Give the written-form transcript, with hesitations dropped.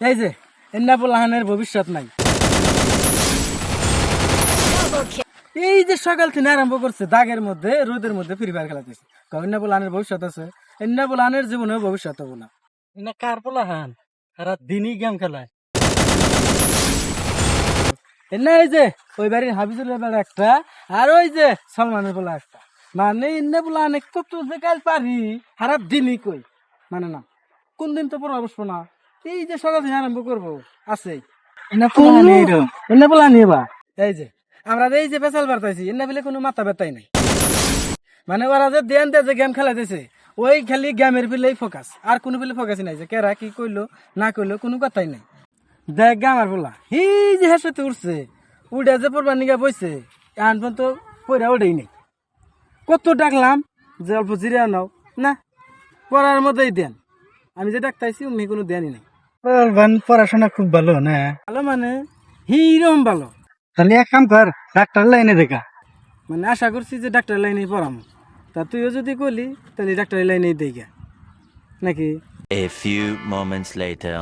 এই যে এন্না পোলাহানের ভবিষ্যৎ নাই। এই যে সকাল থেকে আরম্ভ করছে দাগের মধ্যে রোদের মধ্যে ফ্রি ফায়ার খেলাতেছে, এন্না পোলাহানের ভবিষ্যৎ আছে? এন্না পোলাহানের জীবনেও ভবিষ্যৎ হবো না। না কার পোলাহান সারা দিনই গেম খেলায়। এন্না এই যে ওই বাড়ির হাবিজুলের বেলা একটা, আর ওই যে সলমানের বেলা একটা। মানে এন্না পোলাহান কত যে কাল পারি সারা দিনই কই মানে না, কোন দিন তো পড়া বসবো না। এই যে সকাল থেকে আরম্ভ করবো আছে না পোলাহান এইরকম। এন্না পোলাহান নিয়ে বা এই যে আমরা এই যে পেশাল বার্তাইছি এন্না বলে কোনো মাথা ব্যথাই নাই। মানে ওরা যে দেন দে যে গেম খেলাইতেছে ওই খালি গেমের পিলেই ফোকাস, আর কোনো পিলে ফোকাসই নাই যে কেরা কি কইলো না কইলো কোনো কথাই নাই। দেখ গেমার বলা এই যে হেসে উঠছে উড়ে যে পড়বার নিগা বইছে এখন পর্যন্ত পড়া ওঠেই নেই। কত ডাকলাম যে অল্প জিরিয়া নাও, না পড়ার মধ্যেই দেন। আমি যে ডাকতাইছি উনি কোনো দেনই নাই। পড়াশোনা খুব ভালো না? ভালো মানে হিরম ভালো। তাহলে এক কাম কর, ডাক্তার লাইনে দেখা। মানে আশা করছি যে ডাক্তার লাইনে পড়ামো, তা তুইও যদি কলি তাহলে ডাক্তার লাইনেই দেই গা নাকি। A few moments later.